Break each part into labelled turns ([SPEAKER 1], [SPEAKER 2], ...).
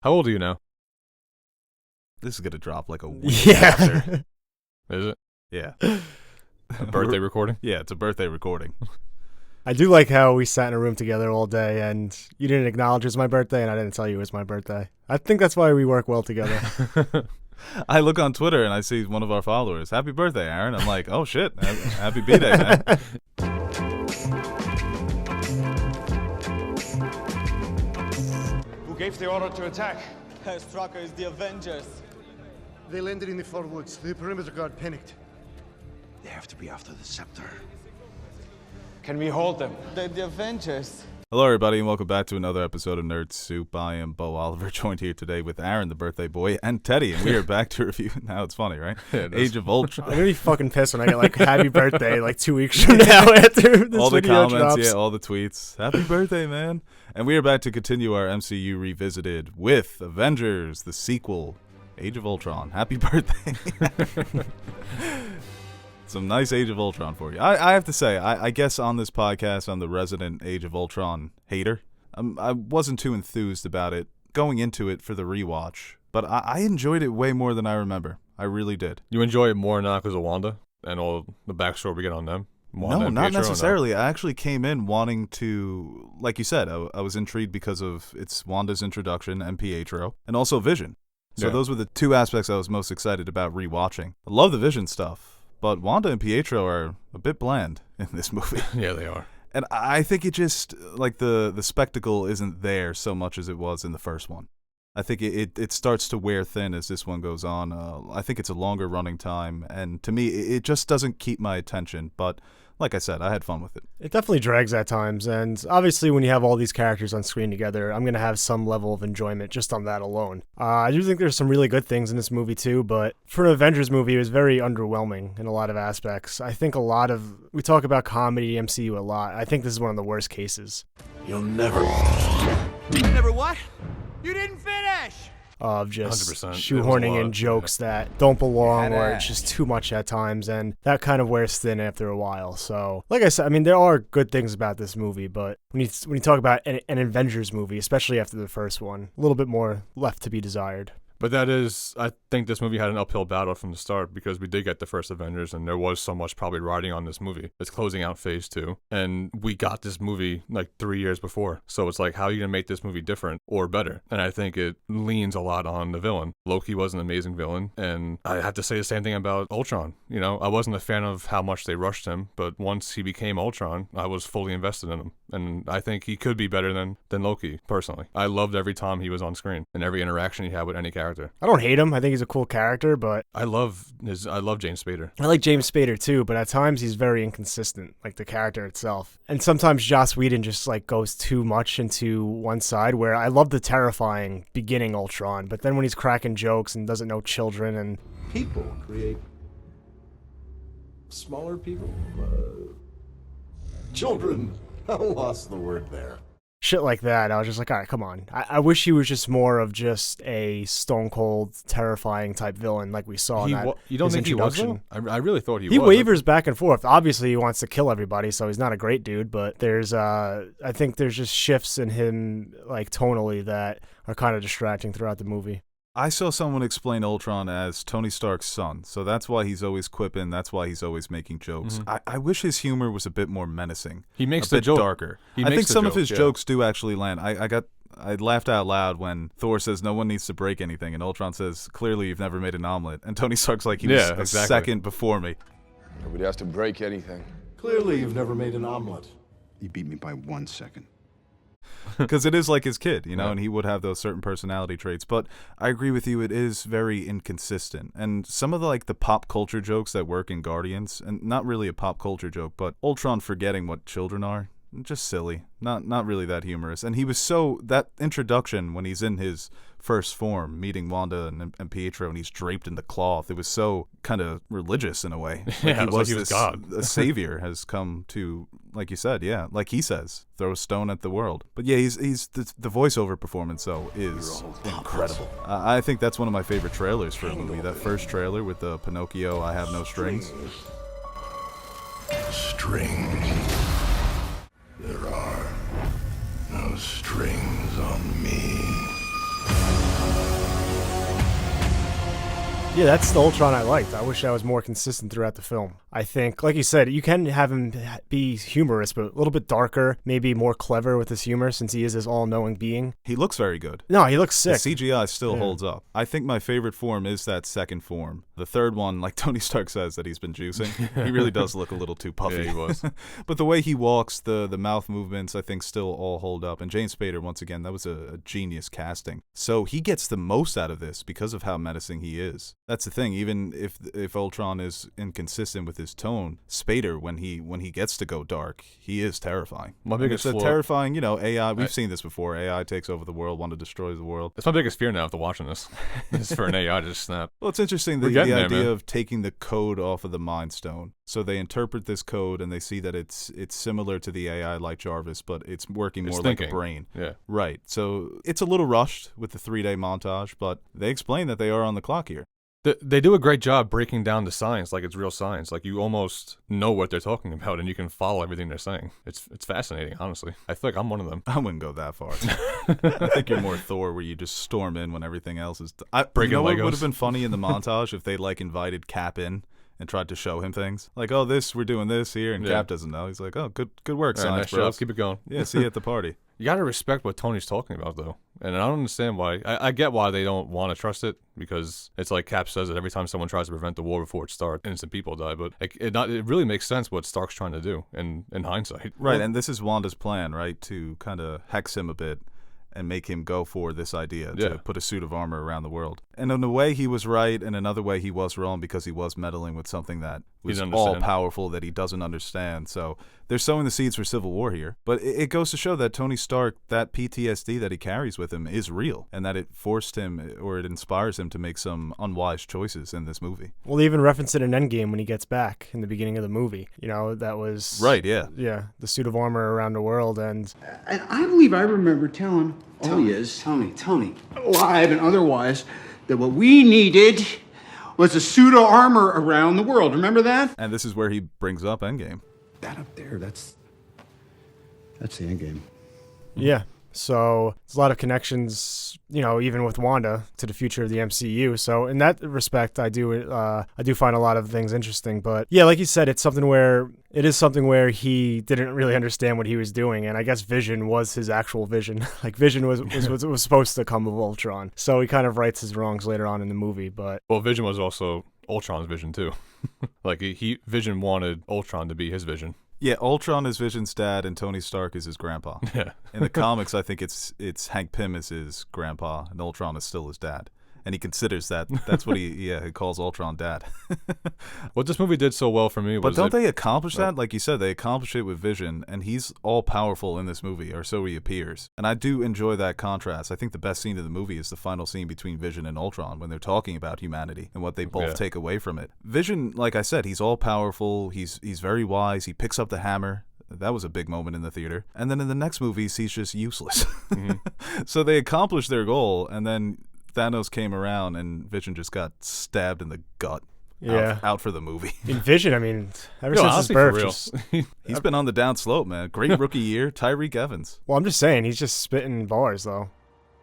[SPEAKER 1] How old are you now?
[SPEAKER 2] This is gonna drop like a week
[SPEAKER 1] after. Is it?
[SPEAKER 2] Yeah.
[SPEAKER 1] A birthday recording?
[SPEAKER 2] Yeah, it's a birthday recording.
[SPEAKER 3] I do like how we sat in a room together all day and you didn't acknowledge it was my birthday and I didn't tell you it was my birthday. I think that's why we work well together.
[SPEAKER 2] I look on Twitter and I see one of our followers. Happy birthday, Aaron. I'm like, oh shit. Happy B-Day, man.
[SPEAKER 4] Who gave the order to attack?
[SPEAKER 5] Herr Strucker is the Avengers.
[SPEAKER 6] They landed in the far woods. The perimeter guard panicked.
[SPEAKER 4] They have to be after the scepter. Can we hold them?
[SPEAKER 5] They're the Avengers.
[SPEAKER 2] Hello, everybody, and welcome back to another episode of Nerd Soup. I am Bo Oliver, joined here today with Aaron, the birthday boy, and Teddy, and we are back to review. Now it's funny, right?
[SPEAKER 1] Yeah,
[SPEAKER 2] Age of Ultron.
[SPEAKER 3] I'm gonna be fucking pissed when I get like happy birthday like 2 weeks from now after this
[SPEAKER 2] All the
[SPEAKER 3] video
[SPEAKER 2] comments,
[SPEAKER 3] drops.
[SPEAKER 2] yeah, all the tweets. Happy birthday, man. And we are back to continue our MCU Revisited with Avengers, the sequel, Age of Ultron. Happy birthday. Some nice Age of Ultron for you. I have to say, I guess on this podcast, I'm the resident Age of Ultron hater. I wasn't too enthused about it going into it for the rewatch, but I enjoyed it way more than I remember. I really did.
[SPEAKER 1] You enjoy it more now because of Wanda and all the backstory we get on them? Wanda
[SPEAKER 2] No,
[SPEAKER 1] and
[SPEAKER 2] not
[SPEAKER 1] Pietro,
[SPEAKER 2] necessarily. I actually came in wanting to, like you said, I was intrigued because of it's Wanda's introduction and Pietro, and also Vision. So
[SPEAKER 1] Yeah.
[SPEAKER 2] those were the two aspects I was most excited about rewatching. I love the Vision stuff. But Wanda and Pietro are a bit bland in this movie.
[SPEAKER 1] Yeah, they are.
[SPEAKER 2] And I think it just, like, the spectacle isn't there so much as it was in the first one. I think it starts to wear thin as this one goes on. I think it's a longer running time. And to me, it just doesn't keep my attention. But like I said, I had fun with it.
[SPEAKER 3] It definitely drags at times, and obviously when you have all these characters on screen together, I'm going to have some level of enjoyment just on that alone. I do think there's some really good things in this movie too, but for an Avengers movie, it was very underwhelming in a lot of aspects. I think we talk about comedy, MCU a lot. I think this is one of the worst cases.
[SPEAKER 4] You'll never.
[SPEAKER 5] Never what? You didn't finish!
[SPEAKER 3] Of just
[SPEAKER 1] 100%. There was a
[SPEAKER 3] shoehorning
[SPEAKER 1] lot,
[SPEAKER 3] in jokes that don't belong or it's just too much at times, and that kind of wears thin after a while. So, like I said, I mean, there are good things about this movie, but when you talk about an Avengers movie, especially after the first one, a little bit more left to be desired.
[SPEAKER 1] But I think this movie had an uphill battle from the start because we did get the first Avengers and there was so much probably riding on this movie. It's closing out phase 2 and we got this movie like 3 years before. So it's like, how are you going to make this movie different or better? And I think it leans a lot on the villain. Loki was an amazing villain, and I have to say the same thing about Ultron. You know, I wasn't a fan of how much they rushed him, but once he became Ultron, I was fully invested in him. And I think he could be better than Loki, personally. I loved every time he was on screen and every interaction he had with any character.
[SPEAKER 3] I don't hate him. I think he's a cool character, but
[SPEAKER 1] I love James Spader.
[SPEAKER 3] I like James Spader too, but at times he's very inconsistent, like the character itself. And sometimes Joss Whedon just like goes too much into one side, where I love the terrifying beginning Ultron, but then when he's cracking jokes and doesn't know children and
[SPEAKER 7] people create smaller people. Children. I lost the word there.
[SPEAKER 3] shit like that, I was just like, all right, come on. I wish he was just more of just a stone cold, terrifying type villain like we saw in that.
[SPEAKER 1] You don't
[SPEAKER 3] his
[SPEAKER 1] think he was,
[SPEAKER 3] introduction.
[SPEAKER 1] though? I really thought he was.
[SPEAKER 3] He wavers back and forth. Obviously, he wants to kill everybody, so he's not a great dude. But there's, I think there's just shifts in him, like tonally, that are kind of distracting throughout the movie.
[SPEAKER 2] I saw someone explain Ultron as Tony Stark's son, so that's why he's always quipping, that's why he's always making jokes.
[SPEAKER 1] Mm-hmm.
[SPEAKER 2] I wish his humor was a bit more menacing.
[SPEAKER 1] He makes
[SPEAKER 2] a
[SPEAKER 1] the
[SPEAKER 2] bit
[SPEAKER 1] joke
[SPEAKER 2] darker. I think some of his jokes do actually land. I laughed out loud when Thor says no one needs to break anything, and Ultron says, clearly you've never made an omelet. And Tony Stark's like, he was a second before me.
[SPEAKER 4] Nobody has to break anything.
[SPEAKER 7] Clearly, you've never made an omelet.
[SPEAKER 6] You beat me by 1 second.
[SPEAKER 2] Because it is like his kid, you know,
[SPEAKER 1] Yeah.
[SPEAKER 2] and he would have those certain personality traits. But I agree with you, it is very inconsistent. And some of the pop culture jokes that work in Guardians, and not really a pop culture joke, but Ultron forgetting what children are, just silly. Not really that humorous. And he was that introduction when he's in his first form, meeting Wanda and Pietro, and he's draped in the cloth, it was so kind of religious in a way.
[SPEAKER 1] Yeah, it was like he was God.
[SPEAKER 2] A savior has come to, like you said, yeah, like he says, throw a stone at the world. But yeah, he's the voiceover performance, though, is incredible. I think that's one of my favorite trailers for a movie, that first trailer with the Pinocchio, I have no strings.
[SPEAKER 7] Strings. There are no strings on me.
[SPEAKER 3] Yeah, that's the Ultron I liked. I wish I was more consistent throughout the film. I think, like you said, you can have him be humorous, but a little bit darker, maybe more clever with his humor since he is this all-knowing being.
[SPEAKER 2] He looks very good.
[SPEAKER 3] No, he looks
[SPEAKER 2] The
[SPEAKER 3] sick.
[SPEAKER 2] CGI still holds up. I think my favorite form is that second form. The third one, like Tony Stark says that he's been juicing, he really does look a little too puffy.
[SPEAKER 1] Yeah, he was.
[SPEAKER 2] But the way he walks, the mouth movements, I think still all hold up. And James Spader, once again, that was a genius casting. So he gets the most out of this because of how menacing he is. That's the thing. Even if Ultron is inconsistent with his tone, Spader, when he gets to go dark, he is terrifying.
[SPEAKER 1] My biggest
[SPEAKER 2] it's a
[SPEAKER 1] flaw-
[SPEAKER 2] terrifying, AI. We've seen this before. AI takes over the world, want to destroy the world.
[SPEAKER 1] That's my biggest fear now after watching this. Is for an AI to just snap.
[SPEAKER 2] Well, it's interesting
[SPEAKER 1] We're
[SPEAKER 2] the
[SPEAKER 1] getting there,
[SPEAKER 2] idea
[SPEAKER 1] man.
[SPEAKER 2] of taking the code off of the Mind Stone. So they interpret this code and they see that it's similar to the AI like Jarvis, but it's working
[SPEAKER 1] It's
[SPEAKER 2] more
[SPEAKER 1] thinking.
[SPEAKER 2] like a brain.
[SPEAKER 1] Yeah.
[SPEAKER 2] Right. So it's a little rushed with the 3-day montage, but they explain that they are on the clock here.
[SPEAKER 1] They do a great job breaking down the science like it's real science. Like you almost know what they're talking about and you can follow everything they're saying. It's fascinating, honestly. I feel like I'm one of them.
[SPEAKER 2] I wouldn't go that far. I think you're more Thor, where you just storm in when everything else is.
[SPEAKER 1] Breaking
[SPEAKER 2] you know what
[SPEAKER 1] Legos.
[SPEAKER 2] would have been funny in the montage if they invited Cap in and tried to show him things like, oh, we're doing this here, and
[SPEAKER 1] Yeah.
[SPEAKER 2] Cap doesn't know. He's like, oh, good work,
[SPEAKER 1] All right,
[SPEAKER 2] science
[SPEAKER 1] nice job.
[SPEAKER 2] bros.
[SPEAKER 1] Keep it going.
[SPEAKER 2] Yeah, see you at the party.
[SPEAKER 1] You gotta respect what Tony's talking about, though, and I don't understand why. I get why they don't want to trust it because it's like Cap says that every time someone tries to prevent the war before it starts, innocent people die. But it really makes sense what Stark's trying to do in hindsight.
[SPEAKER 2] Right, and this is Wanda's plan, right, to kind of hex him a bit and make him go for this idea
[SPEAKER 1] Yeah.
[SPEAKER 2] to put a suit of armor around the world. And in a way, he was right, and another way, he was wrong because he was meddling with something that was
[SPEAKER 1] didn't understand.
[SPEAKER 2] all-powerful that he doesn't understand. So they're sowing the seeds for civil war here. But it goes to show that Tony Stark, that PTSD that he carries with him is real, and that it forced him, or it inspires him to make some unwise choices in this movie.
[SPEAKER 3] We'll they even reference it in Endgame when he gets back in the beginning of the movie. That was...
[SPEAKER 2] Right, yeah.
[SPEAKER 3] Yeah, the suit of armor around the world, and...
[SPEAKER 8] And I believe I remember telling Tony, live and otherwise, that what we needed was a suit of armor around the world. Remember that?
[SPEAKER 2] And this is where he brings up Endgame.
[SPEAKER 4] That up there, that's the end game.
[SPEAKER 3] Yeah. So there's a lot of connections, even with Wanda to the future of the MCU. So in that respect, I do find a lot of things interesting. But yeah, like you said, it is something where he didn't really understand what he was doing, and I guess Vision was his actual vision. Like Vision was supposed to come of Ultron. So he kind of rights his wrongs later on in the movie. But
[SPEAKER 1] Well, Vision was also Ultron's vision too. Like Vision wanted Ultron to be his vision.
[SPEAKER 2] Yeah, Ultron is Vision's dad, and Tony Stark is his grandpa.
[SPEAKER 1] Yeah.
[SPEAKER 2] In the comics, I think it's Hank Pym is his grandpa, and Ultron is still his dad. And he considers that's what he calls Ultron dad.
[SPEAKER 1] What this movie did so well for me was
[SPEAKER 2] But don't they accomplish that? Like you said, they accomplish it with Vision, and he's all powerful in this movie, or so he appears. And I do enjoy that contrast. I think the best scene of the movie is the final scene between Vision and Ultron when they're talking about humanity and what they both take away from it. Vision, like I said, he's all powerful. He's very wise. He picks up the hammer. That was a big moment in the theater. And then in the next movies, he's just useless. Mm-hmm. So they accomplished their goal, and then Thanos came around and Vision just got stabbed in the gut.
[SPEAKER 3] Yeah.
[SPEAKER 2] Out for the movie.
[SPEAKER 3] in Vision, I mean, ever
[SPEAKER 1] Yo,
[SPEAKER 3] since his
[SPEAKER 1] honestly,
[SPEAKER 3] birth,
[SPEAKER 1] for real.
[SPEAKER 3] just,
[SPEAKER 2] He's been on the down slope, man. Great rookie year, Tyreek Evans.
[SPEAKER 3] well, I'm just saying, he's just spitting bars though.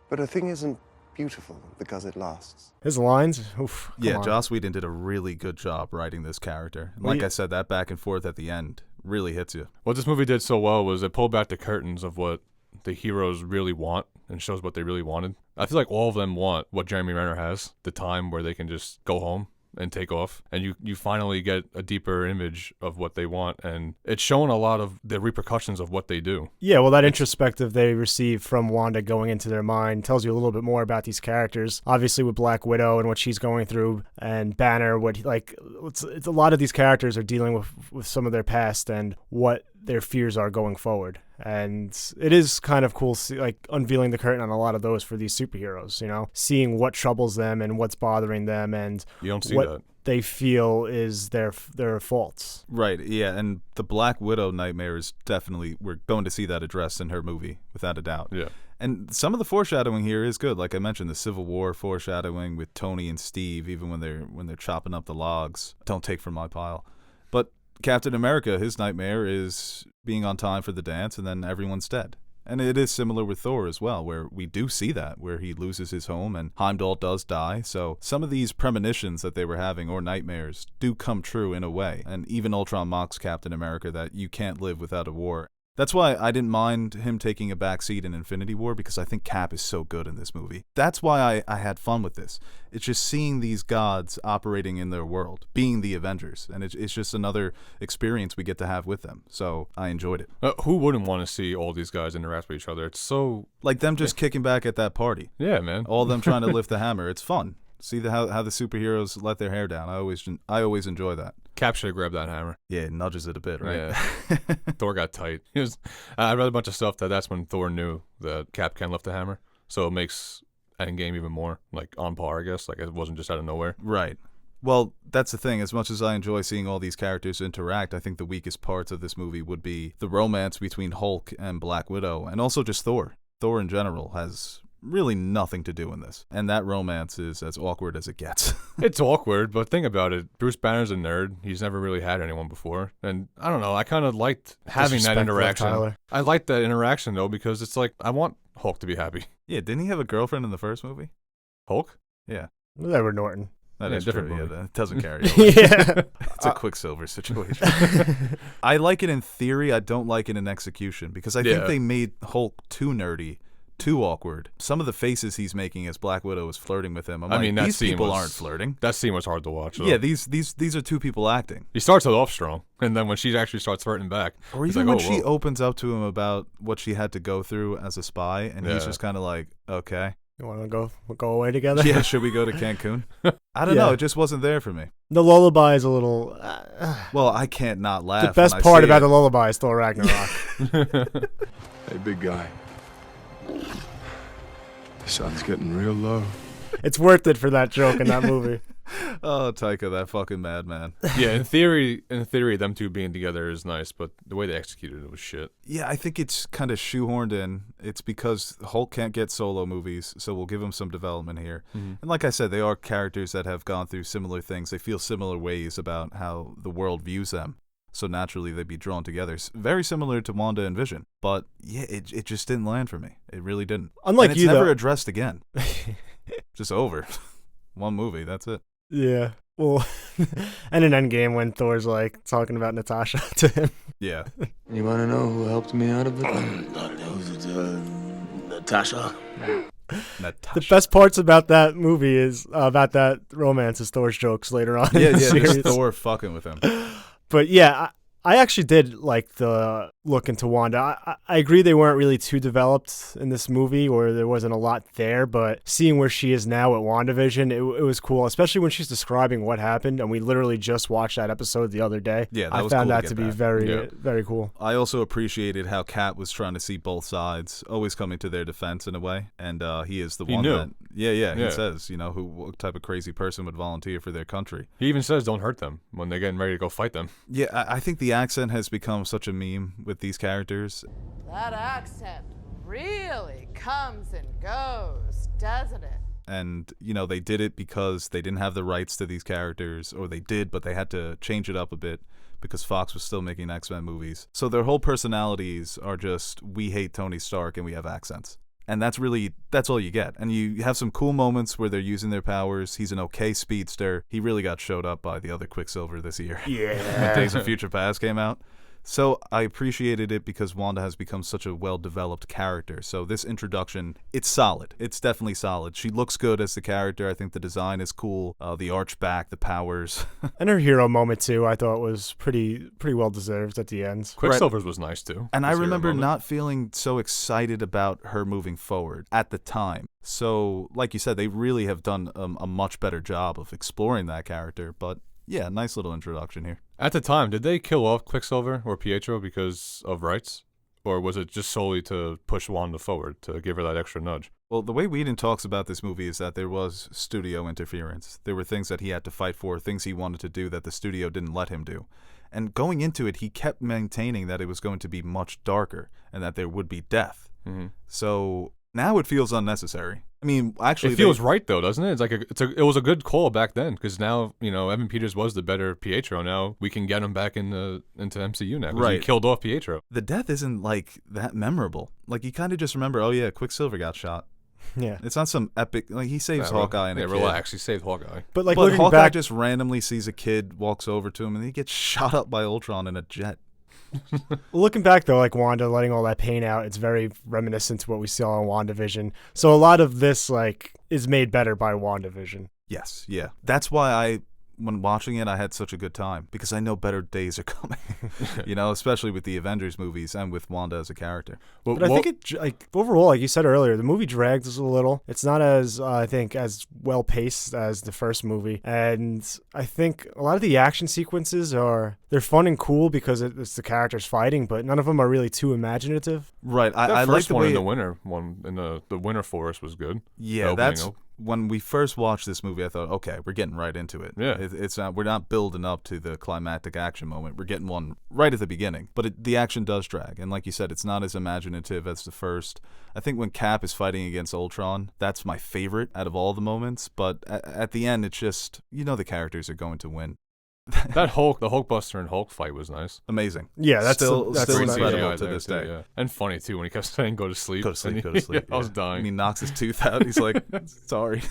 [SPEAKER 6] But a thing isn't beautiful because it lasts.
[SPEAKER 3] His lines, oof. Come
[SPEAKER 2] Yeah,
[SPEAKER 3] on.
[SPEAKER 2] Joss Whedon did a really good job writing this character. And
[SPEAKER 3] Well,
[SPEAKER 2] like
[SPEAKER 3] yeah.
[SPEAKER 2] I said, that back and forth at the end really hits you.
[SPEAKER 1] What this movie did so well was it pulled back the curtains of what the heroes really want and shows what they really wanted. I feel like all of them want what Jeremy Renner has, the time where they can just go home and take off, and you finally get a deeper image of what they want, and it's showing a lot of the repercussions of what they do.
[SPEAKER 3] Yeah, well, that introspective they receive from Wanda going into their mind tells you a little bit more about these characters. Obviously, with Black Widow and what she's going through, and Banner, it's a lot of these characters are dealing with some of their past and what their fears are going forward. And it is kind of cool, unveiling the curtain on a lot of those for these superheroes, seeing what troubles them and what's bothering them and
[SPEAKER 1] You don't see
[SPEAKER 3] what
[SPEAKER 1] that.
[SPEAKER 3] they feel is their faults.
[SPEAKER 2] Right, yeah, and the Black Widow nightmare is definitely, we're going to see that addressed in her movie, without a doubt.
[SPEAKER 1] Yeah.
[SPEAKER 2] And some of the foreshadowing here is good. Like I mentioned, the Civil War foreshadowing with Tony and Steve, even when they're chopping up the logs. Don't take from my pile. But Captain America, his nightmare is being on time for the dance, and then everyone's dead. And it is similar with Thor as well, where we do see that, where he loses his home and Heimdall does die. So some of these premonitions that they were having, or nightmares, do come true in a way. And even Ultron mocks Captain America that you can't live without a war. That's why I didn't mind him taking a backseat in Infinity War, because I think Cap is so good in this movie. That's why I had fun with this. It's just seeing these gods operating in their world, being the Avengers, and it's just another experience we get to have with them. So I enjoyed it.
[SPEAKER 1] Who wouldn't want to see all these guys interact with each other? It's so...
[SPEAKER 2] Like them just kicking back at that party.
[SPEAKER 1] Yeah, man.
[SPEAKER 2] All of them trying to lift the hammer. It's fun. See how the superheroes let their hair down. I always enjoy that.
[SPEAKER 1] Cap should have grabbed that hammer.
[SPEAKER 2] Yeah, it nudges it a bit, right?
[SPEAKER 1] Yeah. Thor got tight. I read a bunch of stuff that's when Thor knew that Cap can lift the hammer. So it makes Endgame even more, like, on par, I guess. Like, it wasn't just out of nowhere.
[SPEAKER 2] Right. Well, that's the thing. As much as I enjoy seeing all these characters interact, I think the weakest parts of this movie would be the romance between Hulk and Black Widow, and also just Thor. Thor in general has really nothing to do in this, and that romance is as awkward as it gets.
[SPEAKER 1] It's awkward, but think about it. Bruce Banner's a nerd. He's never really had anyone before, and I don't know. I kind of liked having that interaction. I liked that interaction though, because it's like I want Hulk to be happy.
[SPEAKER 2] Yeah, didn't he have a girlfriend in the first movie?
[SPEAKER 1] Hulk?
[SPEAKER 2] Yeah,
[SPEAKER 3] Edward Norton.
[SPEAKER 2] that is
[SPEAKER 1] different
[SPEAKER 2] true.
[SPEAKER 1] movie.
[SPEAKER 2] Yeah, that doesn't carry over.
[SPEAKER 3] Yeah.
[SPEAKER 2] It's a Quicksilver situation. I like it in theory. I don't like it in execution, because I think they made Hulk too nerdy, too awkward. Some of the faces he's making as Black Widow is flirting with him. I mean, these people aren't flirting.
[SPEAKER 1] That scene was hard to watch. Though.
[SPEAKER 2] Yeah, these are two people acting.
[SPEAKER 1] He starts it off strong, and then when she actually starts flirting back,
[SPEAKER 2] or even when she opens up to him about what she had to go through as a spy, and he's just kind of like, okay.
[SPEAKER 3] You want to go away together?
[SPEAKER 2] Yeah, should we go to Cancun? I don't know. It just wasn't there for me.
[SPEAKER 3] The lullaby is a little...
[SPEAKER 2] well, I can't not laugh.
[SPEAKER 3] The best part about the lullaby is Thor Ragnarok.
[SPEAKER 4] Hey, big guy. The sun's getting real low.
[SPEAKER 3] It's worth it for that joke in that movie.
[SPEAKER 2] Oh, Taika, that fucking madman.
[SPEAKER 1] Yeah, in theory, them two being together is nice, but the way they executed it was shit.
[SPEAKER 2] Yeah, I think it's kind of shoehorned in. It's because Hulk can't get solo movies, so we'll give him some development here. Mm-hmm. And like I said, they are characters that have gone through similar things. They feel similar ways about how the world views them. So naturally, they'd be drawn together. Very similar to Wanda and Vision. But yeah, it just didn't land for me. It really didn't.
[SPEAKER 3] Unlike
[SPEAKER 2] and it's never addressed again. Just over. One movie, that's it.
[SPEAKER 3] Yeah. Well, and in Endgame when Thor's like talking about Natasha to him.
[SPEAKER 2] Yeah.
[SPEAKER 4] You want to know who helped me out of it?
[SPEAKER 7] Natasha.
[SPEAKER 3] The best parts about that movie is about that romance is Thor's jokes later on.
[SPEAKER 2] Yeah,
[SPEAKER 3] in the
[SPEAKER 2] yeah,
[SPEAKER 3] series.
[SPEAKER 2] just Thor fucking with him.
[SPEAKER 3] But yeah, I actually did like the look into Wanda. I agree they weren't really too developed in this movie, or there wasn't a lot there, but seeing where she is now at WandaVision, it was cool, especially when she's describing what happened, and we literally just watched that episode the other day.
[SPEAKER 2] Yeah,
[SPEAKER 3] I found that to be very, very cool.
[SPEAKER 2] I also appreciated how Kat was trying to see both sides, always coming to their defense in a way, and he is the one that... Yeah, he says, what type of crazy person would volunteer for their country.
[SPEAKER 1] He even says don't hurt them when they're getting ready to go fight them.
[SPEAKER 2] Yeah, I think the accent has become such a meme with these characters.
[SPEAKER 9] That accent really comes and goes, doesn't it?
[SPEAKER 2] And, they did it because they didn't have the rights to these characters, or they did, but they had to change it up a bit because Fox was still making X-Men movies. So their whole personalities are just, we hate Tony Stark and we have accents. And that's all you get. And you have some cool moments where they're using their powers. He's an okay speedster. He really got showed up by the other Quicksilver this year.
[SPEAKER 3] Yeah.
[SPEAKER 2] When Days of Future Past came out. So I appreciated it because Wanda has become such a well-developed character. So this introduction, it's solid. It's definitely solid. She looks good as the character. I think the design is cool. The arch back, the powers.
[SPEAKER 3] And her hero moment, too, I thought was pretty well-deserved at the end.
[SPEAKER 1] Quicksilver's was nice, too.
[SPEAKER 2] And I remember not feeling so excited about her moving forward at the time. So, like you said, they really have done a much better job of exploring that character. But yeah, nice little introduction here.
[SPEAKER 1] At the time, did they kill off Quicksilver or Pietro because of rights? Or was it just solely to push Wanda forward, to give her that extra nudge?
[SPEAKER 2] Well, the way Whedon talks about this movie is that there was studio interference. There were things that he had to fight for, things he wanted to do that the studio didn't let him do. And going into it, he kept maintaining that it was going to be much darker and that there would be death. Mm-hmm. So Now it feels unnecessary. I mean, actually,
[SPEAKER 1] It feels right though, doesn't it? It's like it was a good call back then because now Evan Peters was the better Pietro. Now we can get him back into MCU now. Right, he killed off Pietro.
[SPEAKER 2] The death isn't like that memorable. Like you kind of just remember, oh yeah, Quicksilver got shot.
[SPEAKER 3] Yeah,
[SPEAKER 2] it's not some epic. Like he saves Hawkeye and
[SPEAKER 1] relax. He saved Hawkeye.
[SPEAKER 3] But like
[SPEAKER 2] Hawkeye
[SPEAKER 3] back,
[SPEAKER 2] just randomly sees a kid, walks over to him, and he gets shot up by Ultron in a jet.
[SPEAKER 3] Looking back though, like Wanda letting all that pain out, it's very reminiscent to what we saw in WandaVision. So a lot of this like is made better by WandaVision.
[SPEAKER 2] Yes, yeah. That's why when watching it, I had such a good time because I know better days are coming. Especially with the Avengers movies and with Wanda as a character.
[SPEAKER 3] But I think it like overall, like you said earlier, the movie drags a little. It's not as I think as well paced as the first movie, and I think a lot of the action sequences they're fun and cool because it's the characters fighting, but none of them are really too imaginative.
[SPEAKER 2] Right.
[SPEAKER 1] I
[SPEAKER 2] like
[SPEAKER 1] the one in the winter one in the winter forest was good.
[SPEAKER 2] Yeah, that's. When we first watched this movie, I thought, okay, we're getting right into it.
[SPEAKER 1] Yeah.
[SPEAKER 2] It's not, we're not building up to the climactic action moment. We're getting one right at the beginning. But the action does drag. And like you said, it's not as imaginative as the first. I think when Cap is fighting against Ultron, that's my favorite out of all the moments. But at the end, it's just, the characters are going to win.
[SPEAKER 1] The Hulkbuster and Hulk fight was nice.
[SPEAKER 2] Amazing.
[SPEAKER 3] Yeah, that's
[SPEAKER 2] still
[SPEAKER 3] incredible
[SPEAKER 2] incredible to this day.
[SPEAKER 1] Yeah. And funny too when he kept saying "go to sleep."
[SPEAKER 2] Go to sleep. Go to sleep.
[SPEAKER 1] I was dying.
[SPEAKER 2] And he knocks his tooth out. He's like, "Sorry."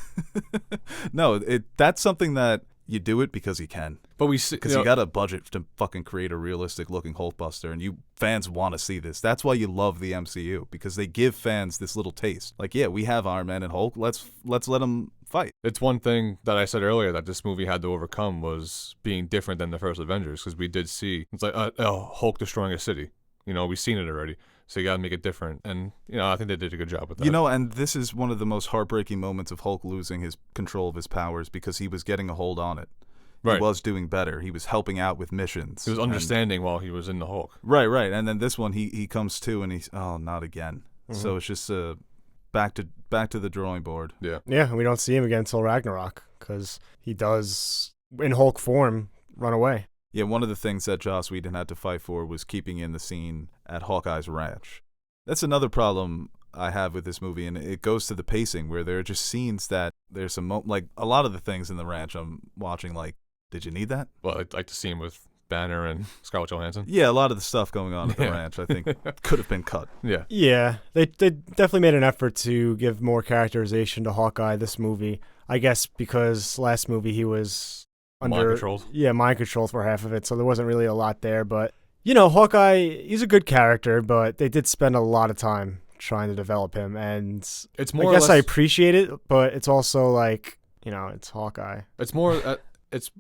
[SPEAKER 2] No, that's something that you do it because you can.
[SPEAKER 1] But we see
[SPEAKER 2] because you got a budget to fucking create a realistic looking Hulkbuster, and you fans want to see this. That's why you love the MCU because they give fans this little taste. Like, yeah, we have Iron Man and Hulk. Let's let them fight.
[SPEAKER 1] It's one thing that I said earlier that this movie had to overcome was being different than the first Avengers because we did see it's like Hulk destroying a city. We've seen it already. So you gotta make it different, and I think they did a good job with that.
[SPEAKER 2] And this is one of the most heartbreaking moments of Hulk losing his control of his powers because he was getting a hold on it. Right. He was doing better. He was helping out with missions.
[SPEAKER 1] He was understanding while he was in the Hulk.
[SPEAKER 2] Right. And then this one, he comes to and he's not again. Mm-hmm. So it's just back to the drawing board.
[SPEAKER 1] Yeah.
[SPEAKER 3] Yeah, we don't see him again until Ragnarok because he does in Hulk form run away.
[SPEAKER 2] Yeah, one of the things that Joss Whedon had to fight for was keeping in the scene at Hawkeye's ranch. That's another problem I have with this movie, and it goes to the pacing where there are just scenes that there's some like a lot of the things in the ranch I'm watching like, did you need that?
[SPEAKER 1] Well, I'd like to see him with Banner and Scarlett Johansson.
[SPEAKER 2] Yeah, a lot of the stuff going on at the ranch I think could have been cut.
[SPEAKER 3] Yeah, they definitely made an effort to give more characterization to Hawkeye this movie. I guess because last movie he was
[SPEAKER 1] mind controlled.
[SPEAKER 3] Yeah, mind controlled for half of it, so there wasn't really a lot there. But Hawkeye, he's a good character, but they did spend a lot of time trying to develop him, and
[SPEAKER 1] it's more.
[SPEAKER 3] I guess I appreciate it, but it's also like it's Hawkeye.
[SPEAKER 1] It's more. It's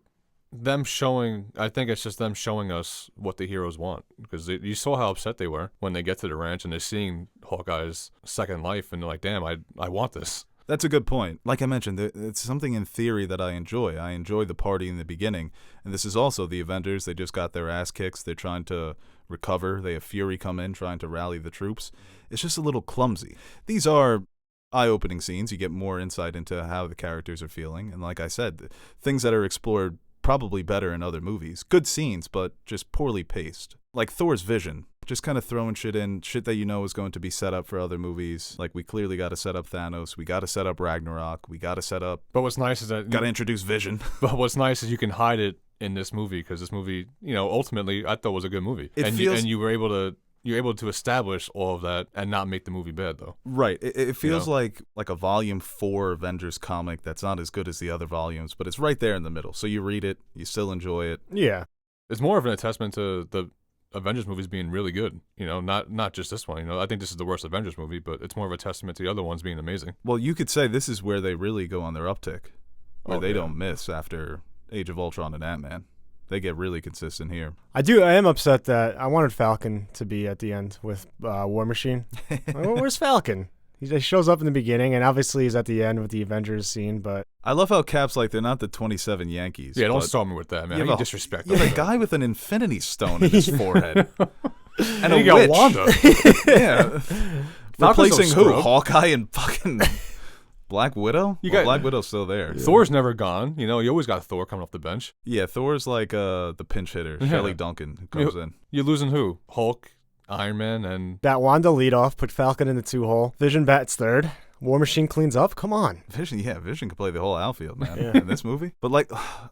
[SPEAKER 1] them showing. I think it's just them showing us what the heroes want because you saw how upset they were when they get to the ranch and they're seeing Hawkeye's second life, and they're like, "Damn, I want this."
[SPEAKER 2] That's a good point. Like I mentioned, it's something in theory that I enjoy. I enjoy the party in the beginning. And this is also the Avengers. They just got their ass kicks. They're trying to recover. They have Fury come in, trying to rally the troops. It's just a little clumsy. These are eye-opening scenes. You get more insight into how the characters are feeling. And like I said, things that are explored probably better in other movies. Good scenes, but just poorly paced. Like Thor's vision. Just kind of throwing shit in, shit that is going to be set up for other movies. Like, we clearly got to set up Thanos. We got to set up Ragnarok. We got to set up...
[SPEAKER 1] But what's nice is that...
[SPEAKER 2] Got to introduce Vision.
[SPEAKER 1] But what's nice is you can hide it in this movie, because this movie, ultimately, I thought was a good movie. You were able to establish all of that and not make the movie bad, though.
[SPEAKER 2] Right. It feels like a Volume 4 Avengers comic that's not as good as the other volumes, but it's right there in the middle. So you read it, you still enjoy it.
[SPEAKER 3] Yeah.
[SPEAKER 1] It's more of an attestament to the Avengers movies being really good, not just this one. I think this is the worst Avengers movie, but it's more of a testament to the other ones being amazing.
[SPEAKER 2] Well, you could say this is where they really go on their uptick, where they don't miss after Age of Ultron and Ant-Man. They get really consistent here. I
[SPEAKER 3] am upset that I wanted Falcon to be at the end with War Machine. Where's Falcon? He shows up in the beginning, and obviously he's at the end with the Avengers scene, but...
[SPEAKER 2] I love how Cap's like, they're not the 27 Yankees.
[SPEAKER 1] Yeah, don't start me with that, man. You disrespect
[SPEAKER 2] them. You have a guy with an Infinity Stone in his forehead. And
[SPEAKER 1] you got Wanda.
[SPEAKER 2] Yeah. Replacing who? Hawkeye and fucking... Black Widow? Black Widow's still there.
[SPEAKER 1] Yeah. Thor's never gone. You always got Thor coming off the bench.
[SPEAKER 2] Yeah, Thor's like the pinch hitter, Shelley Duncan, who comes in.
[SPEAKER 1] You're losing who? Hulk Iron Man and
[SPEAKER 3] That Wanda leadoff put Falcon in the 2-hole. Vision bats third. War Machine cleans up. Come on.
[SPEAKER 2] Vision could play the whole outfield, man,
[SPEAKER 3] Yeah.
[SPEAKER 2] in this movie. But like,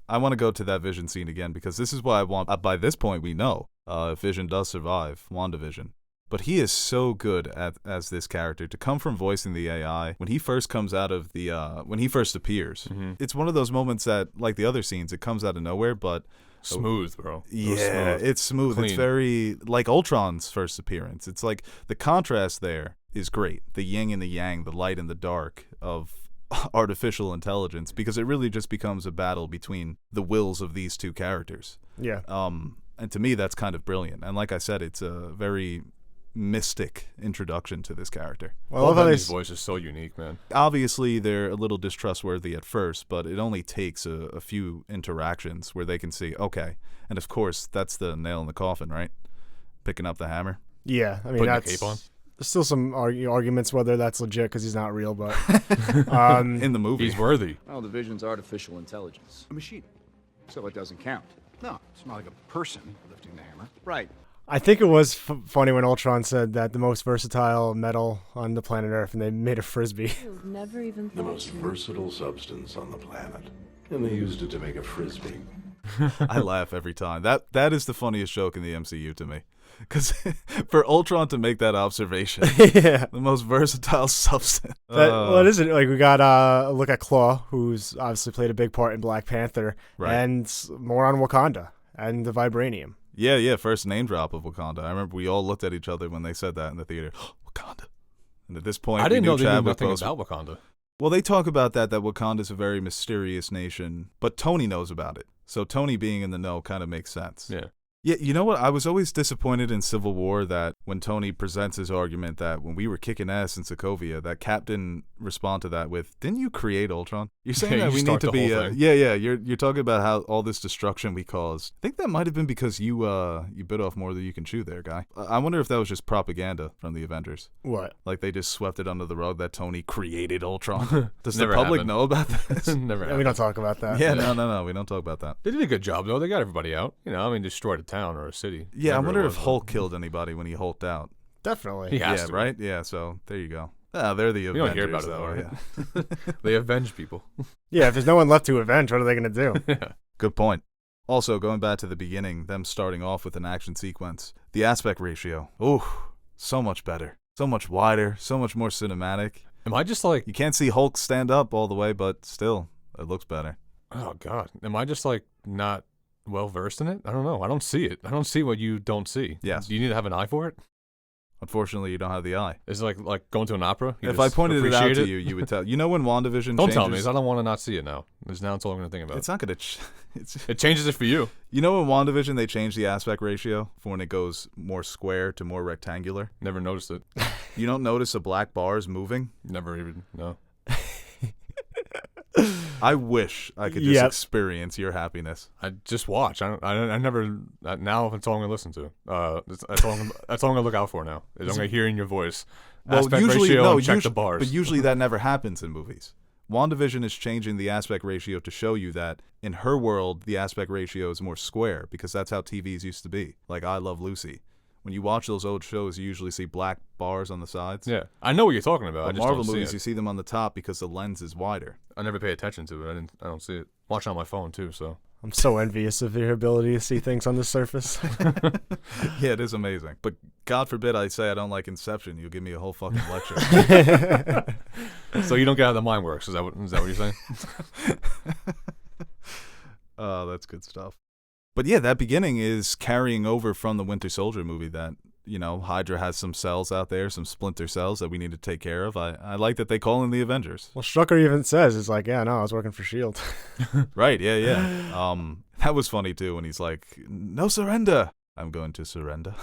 [SPEAKER 2] I want to go to that Vision scene again because this is why I want. By this point, we know if Vision does survive WandaVision. But he is so good as this character to come from voicing the AI when he first comes out of the when he first appears. It's one of those moments that, like the other scenes, it comes out of nowhere, but
[SPEAKER 1] smooth, bro.
[SPEAKER 2] Yeah, it's smooth.
[SPEAKER 1] Clean.
[SPEAKER 2] It's very like Ultron's first appearance. It's like the contrast there is great. The yin and the yang, the light and the dark of artificial intelligence, because it really just becomes a battle between the wills of these two characters.
[SPEAKER 3] Yeah.
[SPEAKER 2] And to me, that's kind of brilliant. And like I said, it's a very mystic introduction to this character.
[SPEAKER 3] Well, I love how
[SPEAKER 1] His voice is so unique, man.
[SPEAKER 2] Obviously, they're a little distrustworthy at first, but it only takes a few interactions where they can see, okay, and of course, that's the nail in the coffin, right? Picking up the hammer.
[SPEAKER 3] Yeah, I mean,
[SPEAKER 1] Putting
[SPEAKER 3] that's...
[SPEAKER 1] the cape on.
[SPEAKER 3] There's still some arguments whether that's legit because he's not real, but...
[SPEAKER 2] In the movie.
[SPEAKER 1] He's worthy.
[SPEAKER 10] Well, the Vision's artificial intelligence.
[SPEAKER 8] A machine. So it doesn't count. No, it's not like a person lifting the hammer.
[SPEAKER 10] Right.
[SPEAKER 3] I think it was funny when Ultron said that the most versatile metal on the planet Earth, and they made a frisbee.
[SPEAKER 11] You've never even
[SPEAKER 7] The most versatile substance on the planet. And they used it to make a frisbee.
[SPEAKER 2] I laugh every time. That is the funniest joke in the MCU to me. Because for Ultron to make that observation,
[SPEAKER 3] Yeah.
[SPEAKER 2] the most versatile substance.
[SPEAKER 3] What is it? Like, we got look at Claw, who's obviously played a big part in Black Panther,
[SPEAKER 2] Right.
[SPEAKER 3] and more on Wakanda and the vibranium.
[SPEAKER 2] Yeah, first name drop of Wakanda. I remember we all looked at each other when they said that in the theater. Wakanda. And at this point,
[SPEAKER 1] I didn't
[SPEAKER 2] we
[SPEAKER 1] know
[SPEAKER 2] knew
[SPEAKER 1] they knew
[SPEAKER 2] Chadwick
[SPEAKER 1] nothing
[SPEAKER 2] Boseman.
[SPEAKER 1] about Wakanda.
[SPEAKER 2] Well, they talk about that Wakanda's a very mysterious nation, but Tony knows about it. So Tony being in the know kind of makes sense.
[SPEAKER 1] Yeah.
[SPEAKER 2] Yeah, you know what? I was always disappointed in Civil War that when Tony presents his argument that when we were kicking ass in Sokovia, that Cap didn't respond to that with, "Didn't you create Ultron?" You're saying
[SPEAKER 1] Yeah,
[SPEAKER 2] that
[SPEAKER 1] you
[SPEAKER 2] we need
[SPEAKER 1] start
[SPEAKER 2] to
[SPEAKER 1] the
[SPEAKER 2] be,
[SPEAKER 1] whole thing.
[SPEAKER 2] yeah. You're talking about how all this destruction we caused. I think that might have been because you bit off more than you can chew, there, guy. I wonder if that was just propaganda from the Avengers.
[SPEAKER 3] What?
[SPEAKER 2] Like they just swept it under the rug that Tony created Ultron. Does the
[SPEAKER 1] Never
[SPEAKER 2] public
[SPEAKER 1] happened.
[SPEAKER 2] know about this?
[SPEAKER 1] Never.
[SPEAKER 3] Yeah, we don't talk about that.
[SPEAKER 2] Yeah, no, we don't talk about that.
[SPEAKER 1] They did a good job though. They got everybody out. You know, I mean, destroyed a town or a city.
[SPEAKER 2] Yeah, I
[SPEAKER 1] Whatever
[SPEAKER 2] wonder
[SPEAKER 1] it
[SPEAKER 2] if
[SPEAKER 1] was.
[SPEAKER 2] Hulk killed anybody when he hulked out.
[SPEAKER 3] Definitely.
[SPEAKER 1] He has
[SPEAKER 2] Yeah,
[SPEAKER 1] to.
[SPEAKER 2] right? Yeah, so there you go. They're the
[SPEAKER 1] We
[SPEAKER 2] Avengers,
[SPEAKER 1] don't hear about it
[SPEAKER 2] though.
[SPEAKER 1] though, right? They avenge people.
[SPEAKER 3] Yeah, if there's no one left to avenge, what are they going to do?
[SPEAKER 1] Yeah.
[SPEAKER 2] Good point. Also, going back to the beginning, them starting off with an action sequence, the aspect ratio, ooh, so much better. So much wider, so much more cinematic.
[SPEAKER 1] Am I just like,
[SPEAKER 2] You can't see Hulk stand up all the way, but still, it looks better.
[SPEAKER 1] oh god, am I just like not well versed in it? I don't know. I don't see it. I don't see what you don't see.
[SPEAKER 2] Yes.
[SPEAKER 1] Do you need to have an eye for it?
[SPEAKER 2] Unfortunately, you don't have the eye.
[SPEAKER 1] Is it like going to an opera? You
[SPEAKER 2] If I
[SPEAKER 1] just
[SPEAKER 2] pointed it out
[SPEAKER 1] appreciate
[SPEAKER 2] to you, you would tell. You know when WandaVision
[SPEAKER 1] Don't
[SPEAKER 2] changes?
[SPEAKER 1] tell me, 'cause I don't want to not see it now. Because now it's all I'm going to think about.
[SPEAKER 2] It's not going to...
[SPEAKER 1] It changes it for you.
[SPEAKER 2] You know in WandaVision they change the aspect ratio for when it goes more square to more rectangular?
[SPEAKER 1] Never noticed it.
[SPEAKER 2] You don't notice the black bars moving?
[SPEAKER 1] Never even, no.
[SPEAKER 2] I wish I could just
[SPEAKER 3] Yep.
[SPEAKER 2] experience your happiness.
[SPEAKER 1] I just watch. I never, now that's all I'm going to listen to. That's all I'm going to look out for now. Is I'm going to hear in your voice. Aspect ratio and check the bars.
[SPEAKER 2] But usually that never happens in movies. WandaVision is changing the aspect ratio to show you that in her world, the aspect ratio is more square because that's how TVs used to be. Like I Love Lucy. When you watch those old shows, you usually see black bars on the sides.
[SPEAKER 1] Yeah, I know what you're talking about. I
[SPEAKER 2] But
[SPEAKER 1] just
[SPEAKER 2] Marvel
[SPEAKER 1] don't
[SPEAKER 2] movies,
[SPEAKER 1] see
[SPEAKER 2] you
[SPEAKER 1] it.
[SPEAKER 2] see them on the top because the lens is wider.
[SPEAKER 1] I never pay attention to it. I don't see it. Watch it on my phone too. So
[SPEAKER 3] I'm so envious of your ability to see things on the surface.
[SPEAKER 2] Yeah, it is amazing. But God forbid I say I don't like Inception. You'll give me a whole fucking lecture.
[SPEAKER 1] so you don't get how the mind works. Is that what you're saying?
[SPEAKER 2] Oh, that's good stuff. But yeah, that beginning is carrying over from the Winter Soldier movie that, you know, Hydra has some cells out there, some splinter cells that we need to take care of. I like that they call in the Avengers.
[SPEAKER 3] Well, Strucker even says, it's like, yeah, no, I was working for S.H.I.E.L.D.
[SPEAKER 2] Right, yeah. That was funny too when he's like, no surrender. I'm going to surrender.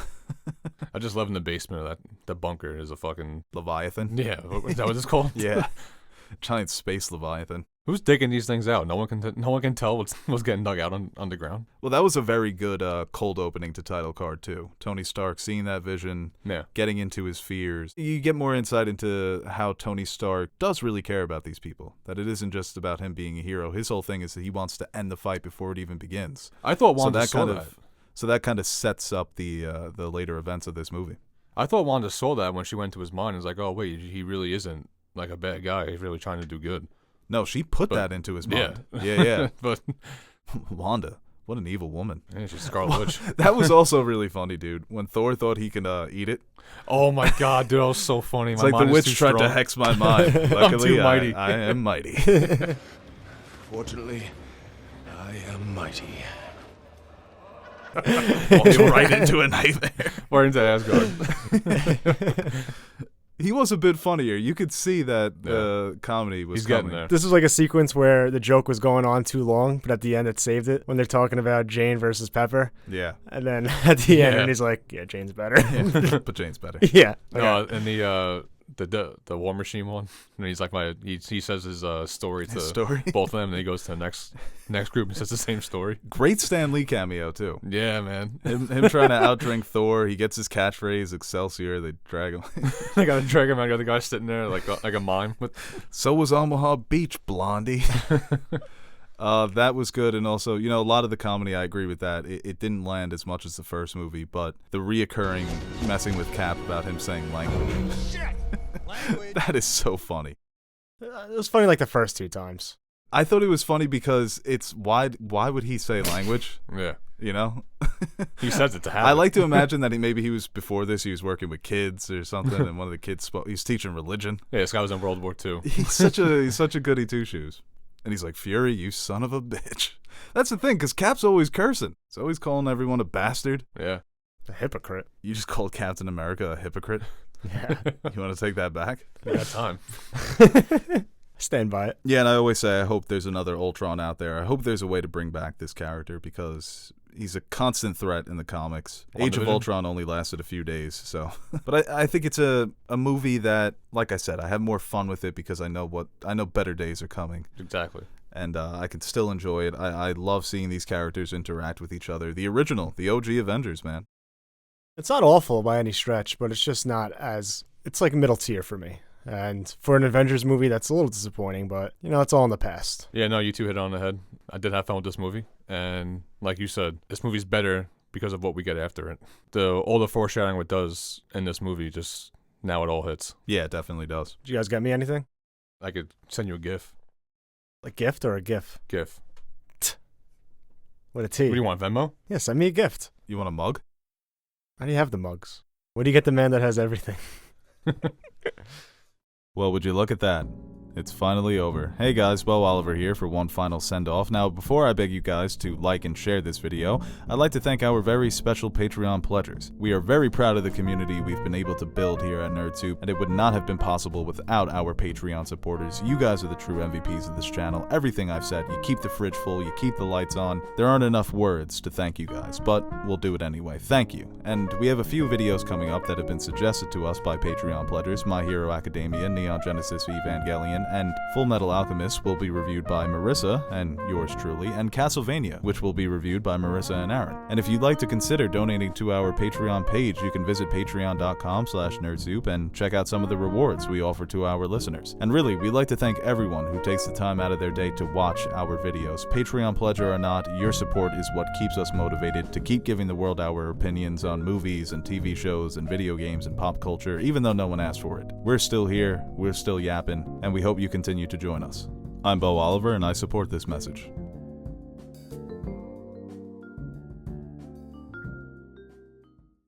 [SPEAKER 1] I just love in the basement of the bunker is a fucking
[SPEAKER 2] Leviathan.
[SPEAKER 1] Yeah, is that what it's called?
[SPEAKER 2] Yeah. Giant space Leviathan.
[SPEAKER 1] Who's digging these things out? No one can tell what's getting dug out underground.
[SPEAKER 2] Well, that was a very good cold opening to title card too. Tony Stark seeing that vision,
[SPEAKER 1] Yeah.
[SPEAKER 2] getting into his fears. You get more insight into how Tony Stark does really care about these people. That it isn't just about him being a hero. His whole thing is that he wants to end the fight before it even begins.
[SPEAKER 1] I thought Wanda saw that.
[SPEAKER 2] So that kind of sets up the later events of this movie.
[SPEAKER 1] I thought Wanda saw that when she went to his mind. And was like, oh, wait, he really isn't like a bad guy. He's really trying to do good.
[SPEAKER 2] No, she put that into his mind. Yeah.
[SPEAKER 1] But
[SPEAKER 2] Wanda, what an evil woman.
[SPEAKER 1] yeah, she's Scarlet Witch.
[SPEAKER 2] That was also really funny, dude. When Thor thought he can eat it.
[SPEAKER 1] Oh my God, dude, that was so funny.
[SPEAKER 2] It's
[SPEAKER 1] My
[SPEAKER 2] like the
[SPEAKER 1] mind is
[SPEAKER 2] witch
[SPEAKER 1] too
[SPEAKER 2] tried to
[SPEAKER 1] strong.
[SPEAKER 2] hex my mind. Luckily,
[SPEAKER 1] too mighty.
[SPEAKER 2] I am mighty.
[SPEAKER 4] Fortunately, I am mighty.
[SPEAKER 2] Walked right into a nightmare.
[SPEAKER 1] Or into Asgard.
[SPEAKER 2] He was a bit funnier. You could see that comedy was
[SPEAKER 1] He's
[SPEAKER 2] coming.
[SPEAKER 1] getting there.
[SPEAKER 3] This was like a sequence where the joke was going on too long, but at the end it saved it when they're talking about Jane versus Pepper.
[SPEAKER 2] Yeah.
[SPEAKER 3] And then at the end,
[SPEAKER 1] Yeah.
[SPEAKER 3] he's like, yeah, Jane's better.
[SPEAKER 2] But Jane's better.
[SPEAKER 3] Yeah.
[SPEAKER 1] No, and the War Machine one. And he's like he says his story to
[SPEAKER 2] story?
[SPEAKER 1] both of them, and then he goes to the next group and says the same story.
[SPEAKER 2] Great Stan Lee cameo, too.
[SPEAKER 1] Yeah, man.
[SPEAKER 2] Him trying to outdrink Thor. He gets his catchphrase, Excelsior. They drag him.
[SPEAKER 1] I got to drag him. I got the guy sitting there like a mime with.
[SPEAKER 2] So was Omaha Beach, Blondie. That was good. And also, a lot of the comedy, I agree with that. It didn't land as much as the first movie, but the reoccurring messing with Cap about him saying language. That is so funny.
[SPEAKER 3] It was funny like the first 2 times.
[SPEAKER 2] I thought it was funny because it's why would he say language?
[SPEAKER 1] Yeah.
[SPEAKER 2] He
[SPEAKER 1] says it to have
[SPEAKER 2] I
[SPEAKER 1] it.
[SPEAKER 2] like to imagine that he was before this, he was working with kids or something, and one of the kids he's teaching religion.
[SPEAKER 1] Yeah, this guy was in World War II.
[SPEAKER 2] He's such a goody two shoes. And he's like, Fury, you son of a bitch. That's the thing, because Cap's always cursing. He's always calling everyone a bastard.
[SPEAKER 1] Yeah.
[SPEAKER 3] A hypocrite.
[SPEAKER 2] You just called Captain America a hypocrite?
[SPEAKER 3] Yeah.
[SPEAKER 2] You want to take that back?
[SPEAKER 1] We got time.
[SPEAKER 3] Stand by it.
[SPEAKER 2] Yeah, and I always say I hope there's another Ultron out there. I hope there's a way to bring back this character because he's a constant threat in the comics. Age of Ultron only lasted a few days, so. But I think it's a movie that, like I said, I have more fun with it because I know better days are coming.
[SPEAKER 1] Exactly.
[SPEAKER 2] And I can still enjoy it. I love seeing these characters interact with each other. The OG Avengers, man.
[SPEAKER 3] It's not awful by any stretch, but it's just not as... It's like middle tier for me. And for an Avengers movie, that's a little disappointing, but, it's all in the past.
[SPEAKER 1] Yeah, no, you two hit it on the head. I did have fun with this movie. And like you said, this movie's better because of what we get after it. All the foreshadowing it does in this movie, just now it all hits.
[SPEAKER 2] Yeah, it definitely does.
[SPEAKER 3] Did you guys get me anything?
[SPEAKER 1] I could send you a GIF.
[SPEAKER 3] A gift or a gif?
[SPEAKER 1] GIF.
[SPEAKER 3] With a T.
[SPEAKER 1] What do you want, Venmo?
[SPEAKER 3] Yeah, send me a gift.
[SPEAKER 2] You want a mug?
[SPEAKER 3] How do you have the mugs? Where do you get the man that has everything?
[SPEAKER 2] Well, would you look at that? It's finally over. Hey guys, Bo Oliver here for one final send-off. Now, before I beg you guys to like and share this video, I'd like to thank our very special Patreon pledgers. We are very proud of the community we've been able to build here at NerdSoup, and it would not have been possible without our Patreon supporters. You guys are the true MVPs of this channel. Everything I've said, you keep the fridge full, you keep the lights on. There aren't enough words to thank you guys, but we'll do it anyway. Thank you. And we have a few videos coming up that have been suggested to us by Patreon pledgers. My Hero Academia, Neon Genesis Evangelion, and Full Metal Alchemist will be reviewed by Marissa, and yours truly, and Castlevania, which will be reviewed by Marissa and Aaron. And if you'd like to consider donating to our Patreon page, you can visit patreon.com/nerdsoup and check out some of the rewards we offer to our listeners. And really, we'd like to thank everyone who takes the time out of their day to watch our videos. Patreon pledger or not, your support is what keeps us motivated to keep giving the world our opinions on movies and TV shows and video games and pop culture, even though no one asked for it. We're still here, we're still yapping, and we hope you continue to join us. I'm Bo Oliver, and I support this message.